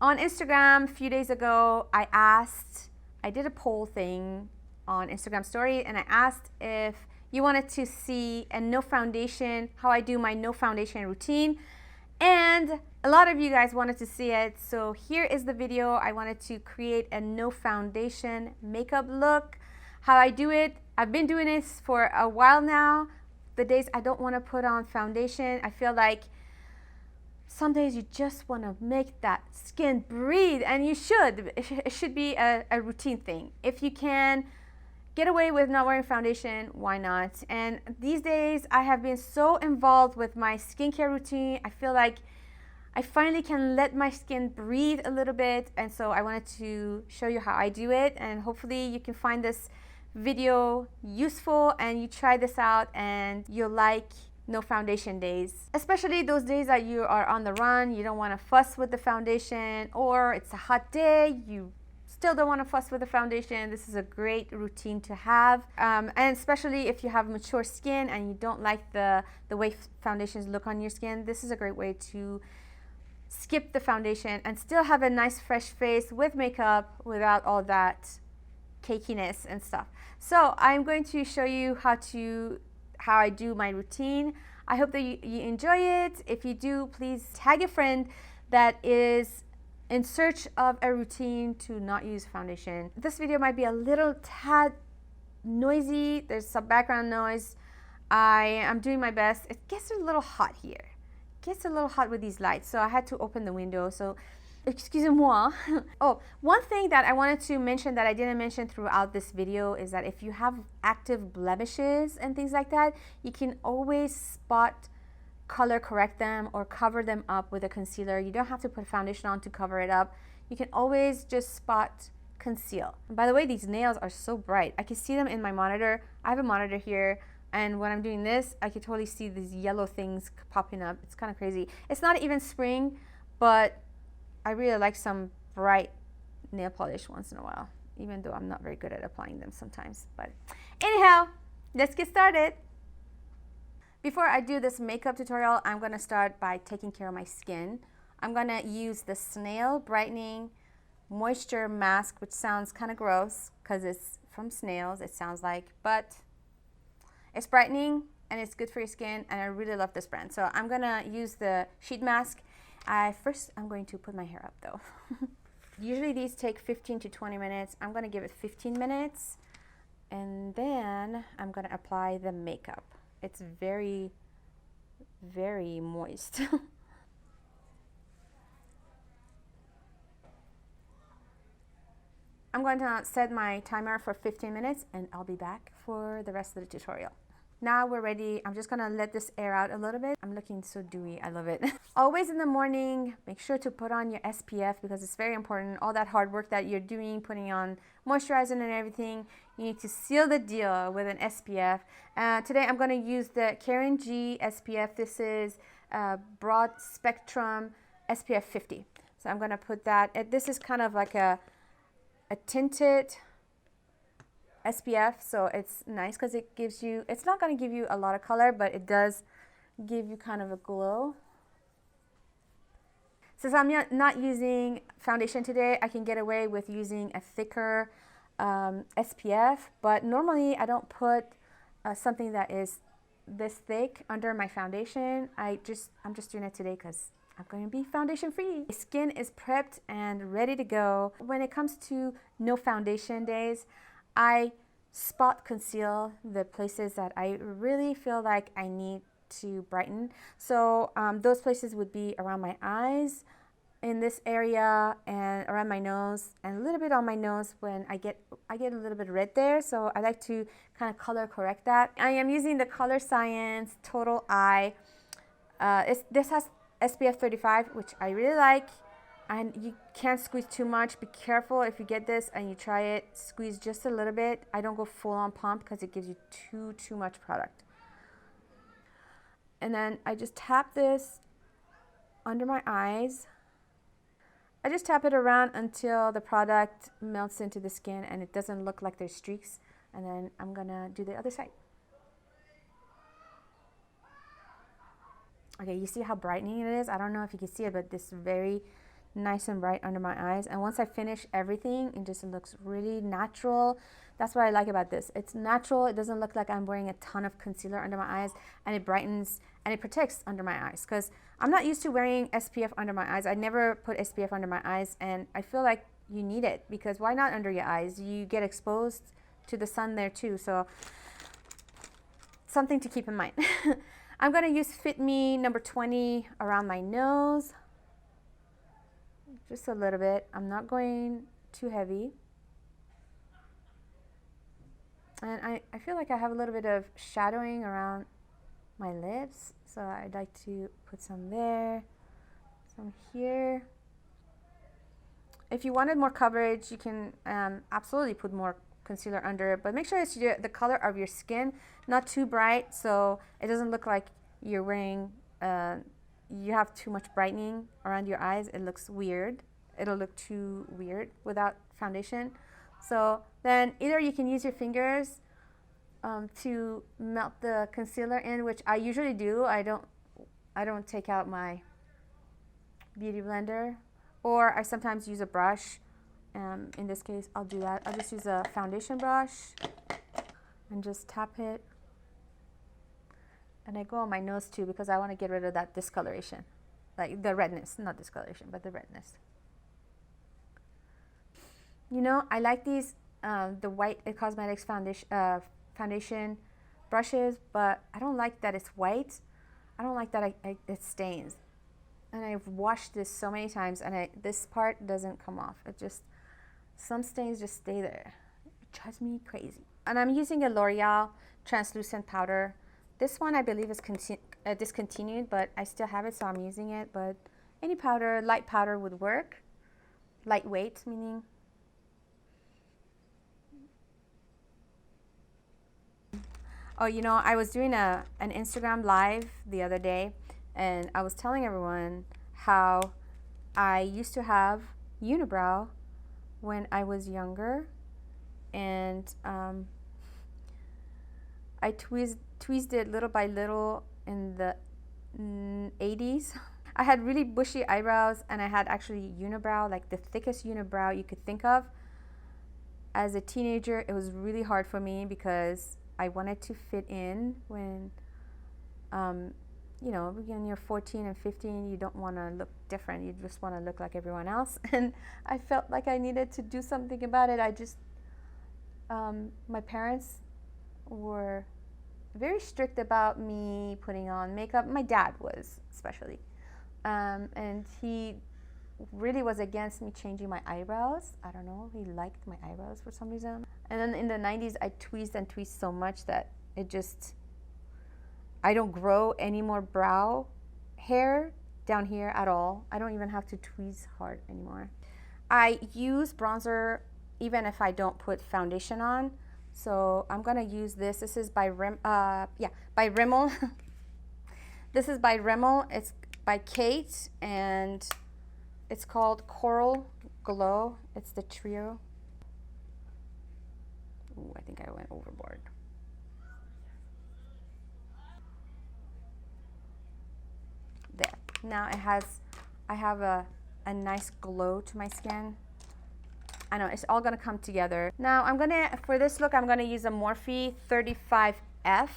On Instagram, a few days ago, I did a poll thing on Instagram story, and I asked if you wanted to see a no foundation, how I do my no foundation routine. And a lot of you guys wanted to see it, so here is the video. I wanted to create a no foundation makeup look. How I do it, I've been doing this for a while now. The days I don't want to put on foundation, I feel like some days you just want to make that skin breathe, and you should. It should be a routine thing. If you can get away with not wearing foundation, why not? And these days I have been so involved with my skincare routine. I feel like I finally can let my skin breathe a little bit, and so I wanted to show you how I do it, and hopefully you can find this video useful and you try this out and you'll like no foundation days, especially those days that you are on the run, you don't want to fuss with the foundation, or it's a hot day, you still don't want to fuss with the foundation. This is a great routine to have, and especially if you have mature skin and you don't like the way foundations look on your skin, this is a great way to skip the foundation and still have a nice fresh face with makeup without all that cakiness and stuff. So I'm going to show you how I do my routine. I hope that you enjoy it. If you do, please tag a friend that is in search of a routine to not use foundation. This video might be a little tad noisy. There's some background noise. I am doing my best. It gets a little hot here. It gets a little hot with these lights, so I had to open the window. So excusez-moi. Oh, one thing that I wanted to mention that I didn't mention throughout this video is that if you have active blemishes and things like that, you can always spot color correct them or cover them up with a concealer. You don't have to put foundation on to cover it up. You can always just spot conceal. And by the way, these nails are so bright. I can see them in my monitor. I have a monitor here, and when I'm doing this, I can totally see these yellow things popping up. It's kind of crazy. It's not even spring, but I really like some bright nail polish once in a while, even though I'm not very good at applying them sometimes. But anyhow, let's get started. Before I do this makeup tutorial, I'm going to start by taking care of my skin. I'm going to use the Snail Brightening Moisture Mask, which sounds kind of gross because it's from Snails, it sounds like, but it's brightening and it's good for your skin, and I really love this brand. So I'm going to use the sheet mask. First, I'm going to put my hair up though. Usually these take 15 to 20 minutes. I'm going to give it 15 minutes, and then I'm going to apply the makeup. It's very, very moist. I'm going to set my timer for 15 minutes, and I'll be back for the rest of the tutorial. Now we're ready. I'm just gonna let this air out a little bit. I'm looking so dewy, I love it. Always in the morning, make sure to put on your SPF because it's very important. All that hard work that you're doing, putting on moisturizing and everything, you need to seal the deal with an SPF. Today I'm gonna use the KarynG SPF. This is broad spectrum SPF 50. So I'm gonna put that, this is kind of like a tinted SPF, so it's nice because it gives you, it's not going to give you a lot of color, but it does give you kind of a glow. Since I'm not using foundation today, I can get away with using a thicker SPF, but normally I don't put something that is this thick under my foundation. I'm just doing it today because I'm going to be foundation free. My skin is prepped and ready to go. When it comes to no foundation days, I spot conceal the places that I really feel like I need to brighten. So those places would be around my eyes, in this area, and around my nose, and a little bit on my nose when I get a little bit red there. So I like to kind of color correct that. I am using the Colorescience Total Eye. This has SPF 35, which I really like. And you can't squeeze too much. Be careful if you get this and you try it, squeeze just a little bit. I don't go full on pump because it gives you too much product. And then I just tap this under my eyes. I just tap it around until the product melts into the skin and it doesn't look like there's streaks. And then I'm gonna do the other side. Okay, you see how brightening it is? I don't know if you can see it, but this very nice and bright under my eyes. And once I finish everything, it just looks really natural. That's what I like about this. It's natural. It doesn't look like I'm wearing a ton of concealer under my eyes, and it brightens and it protects under my eyes, because I'm not used to wearing SPF under my eyes. I never put SPF under my eyes, and I feel like you need it, because why not under your eyes? You get exposed to the sun there too. So something to keep in mind. I'm going to use Fit Me number 20 around my nose. Just a little bit. I'm not going too heavy. And I feel like I have a little bit of shadowing around my lips, so I'd like to put some there, some here. If you wanted more coverage, you can absolutely put more concealer under it, but make sure it's the color of your skin, not too bright, so it doesn't look like you're wearing, you have too much brightening around your eyes. It looks weird. It'll look too weird without foundation. So then either you can use your fingers to melt the concealer in, which I usually do. I don't take out my beauty blender, or I sometimes use a brush. In this case, I'll do that. I'll just use a foundation brush and just tap it. And I go on my nose too, because I want to get rid of that discoloration, like the redness, not discoloration, but the redness. You know, I like these, the White Cosmetics foundation brushes, but I don't like that it's white. I don't like that it stains. And I've washed this so many times, and this part doesn't come off. It just, some stains just stay there. It drives me crazy. And I'm using a L'Oreal translucent powder. This one I believe is discontinued, but I still have it, so I'm using it. But any powder, light powder would work. Lightweight, meaning. Oh, you know, I was doing an Instagram live the other day, and I was telling everyone how I used to have unibrow when I was younger, and I tweezed it little by little in the 80s. I had really bushy eyebrows, and I had actually unibrow, like the thickest unibrow you could think of. As a teenager, it was really hard for me because I wanted to fit in when, you know, when you're 14 and 15, you don't want to look different. You just want to look like everyone else. And I felt like I needed to do something about it. I just, my parents were very strict about me putting on makeup. My dad was, especially. And he really was against me changing my eyebrows. I don't know, he liked my eyebrows for some reason. And then in the 90s, I tweezed and tweezed so much that it just, I don't grow any more brow hair down here at all. I don't even have to tweeze hard anymore. I use bronzer even if I don't put foundation on. So I'm gonna use this. This is by Renewal. This is by Renewal. It's by Kate, and it's called Coral Glow. It's the trio. Ooh, I think I went overboard. There. Now it has, I have a nice glow to my skin. I know, it's all gonna come together. Now I'm gonna, for this look, I'm gonna use a Morphe 35F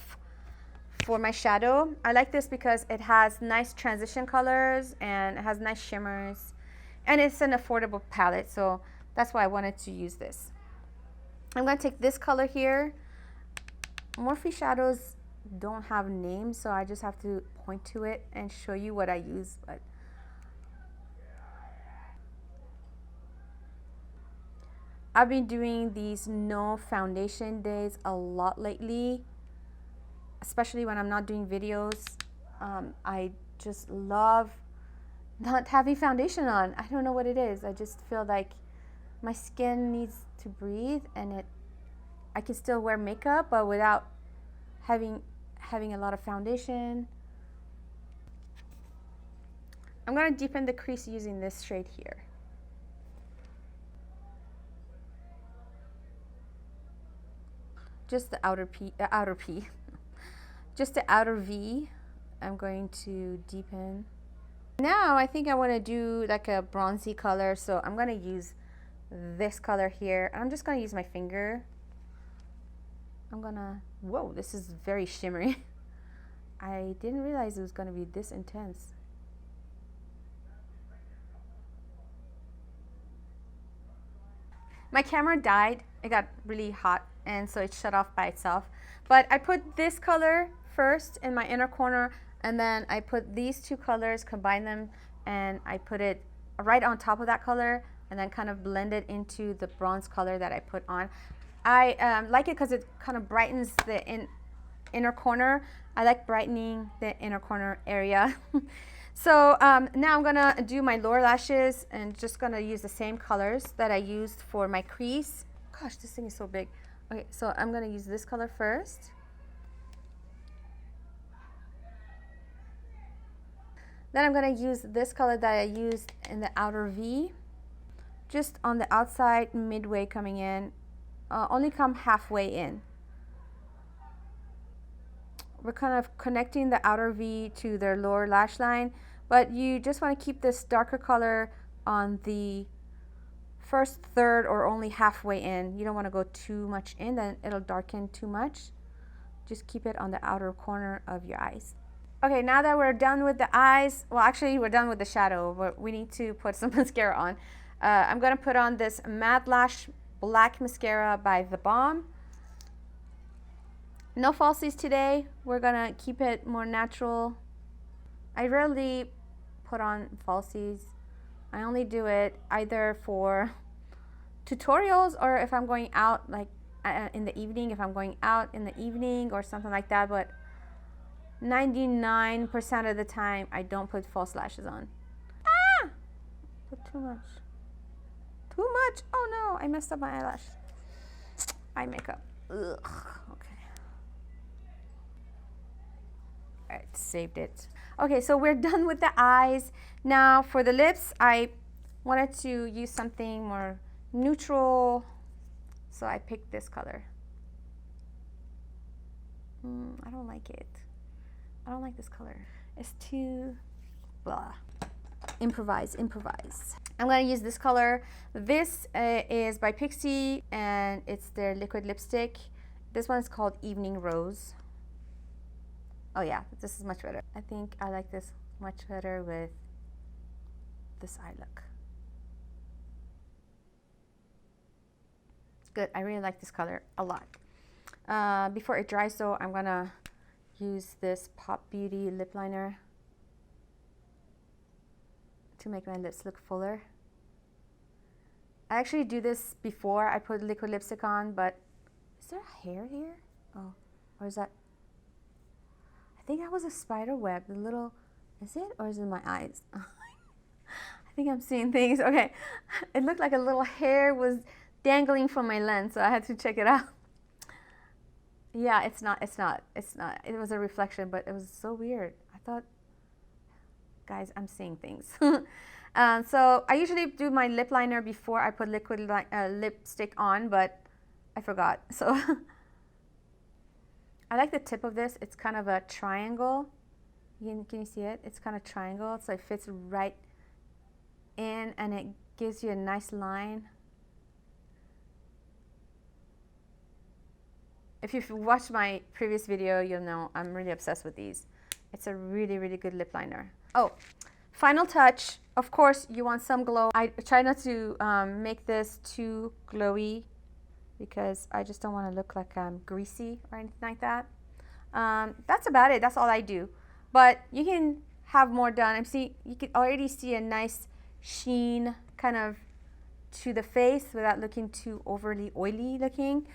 for my shadow. I like this because it has nice transition colors and it has nice shimmers. And it's an affordable palette, so that's why I wanted to use this. I'm gonna take this color here. Morphe shadows don't have names, so I just have to point to it and show you what I use. But I've been doing these no foundation days a lot lately, especially when I'm not doing videos. I just love not having foundation on. I don't know what it is. I just feel like my skin needs to breathe, and I can still wear makeup, but without having a lot of foundation. I'm gonna deepen the crease using this shade here. Just the outer P, just the outer V. I'm going to deepen. Now I think I want to do like a bronzy color, so I'm going to use this color here. I'm just going to use my finger. I'm going to, whoa, this is very shimmery. I didn't realize it was going to be this intense. My camera died. It got really hot, and so it shut off by itself. But I put this color first in my inner corner, and then I put these two colors, combine them, and I put it right on top of that color, and then kind of blend it into the bronze color that I put on. I like it because it kind of brightens the inner corner. I like brightening the inner corner area. So now I'm gonna do my lower lashes and just gonna use the same colors that I used for my crease. Gosh, this thing is so big. Okay, so I'm gonna use this color first. Then I'm gonna use this color that I used in the outer V, just on the outside, midway coming in, only come halfway in. We're kind of connecting the outer V to their lower lash line, but you just want to keep this darker color on the first third or only halfway in. You don't want to go too much in, then it'll darken too much. Just keep it on the outer corner of your eyes. Okay, now that we're done with the eyes, well actually we're done with the shadow, but we need to put some mascara on. I'm going to put on this Matte Lash Black Mascara by TheBalm. No falsies today. We're gonna keep it more natural. I rarely put on falsies. I only do it either for tutorials or if I'm going out like in the evening, if I'm going out in the evening or something like that, but 99% of the time I don't put false lashes on. Ah! Put too much. Too much? Oh no, I messed up my eyelash. Eye makeup. Ugh. Okay. Alright, saved it. Okay, so we're done with the eyes. Now for the lips, I wanted to use something more neutral, so I picked this color. I don't like it. I don't like this color. It's too blah. Improvise, improvise. I'm gonna use this color. This is by Pixi, and it's their liquid lipstick. This one is called Evening Rose. Oh yeah, this is much better. I think I like this much better with this eye look. Good, I really like this color a lot. Before it dries though, I'm gonna use this Pop Beauty lip liner to make my lips look fuller. I actually do this before I put liquid lipstick on, but is there a hair here? Oh, or is that? I think that was a spider web, the little, is it, or is it my eyes? I think I'm seeing things. Okay, it looked like a little hair was dangling from my lens, so I had to check it out. Yeah, it's not. It was a reflection, but it was so weird. I thought, guys, I'm seeing things. So I usually do my lip liner before I put liquid lipstick on, but I forgot. So I like the tip of this. It's kind of a triangle. Can you see it? It's kind of triangle, so it fits right in, and it gives you a nice line. If you've watched my previous video, you'll know I'm really obsessed with these. It's a really, really good lip liner. Oh, final touch. Of course, you want some glow. I try not to make this too glowy because I just don't want to look like I'm greasy or anything like that. That's about it. That's all I do. But you can have more done. You can already see a nice sheen kind of to the face without looking too overly oily looking.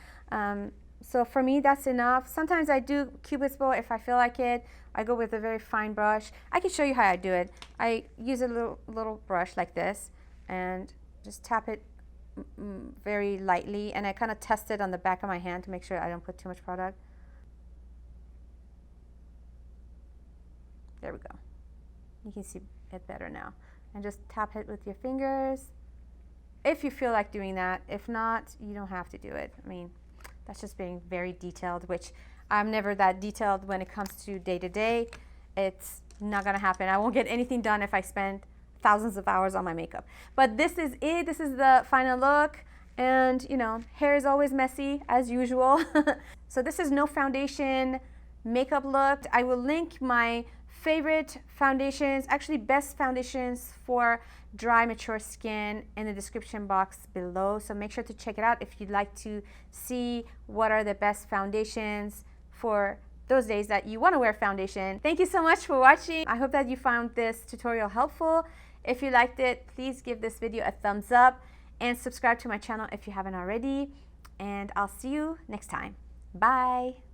So for me, that's enough. Sometimes I do Cupid's bow if I feel like it. I go with a very fine brush. I can show you how I do it. I use a little brush like this and just tap it very lightly, and I kind of test it on the back of my hand to make sure I don't put too much product. There we go. You can see it better now. And just tap it with your fingers if you feel like doing that. If not, you don't have to do it. I mean, that's just being very detailed, which I'm never that detailed when it comes to day-to-day. It's Not gonna happen. I won't get anything done if I spend thousands of hours on my makeup. But this is it. This is the final look. And you know, hair is always messy as usual. So this is no foundation makeup look. I will link my favorite foundations, actually best foundations for dry, mature skin in the description box below. So make sure to check it out if you'd like to see what are the best foundations for those days that you want to wear foundation. Thank you so much for watching. I hope that you found this tutorial helpful. If you liked it, please give this video a thumbs up and subscribe to my channel if you haven't already. And I'll see you next time. Bye.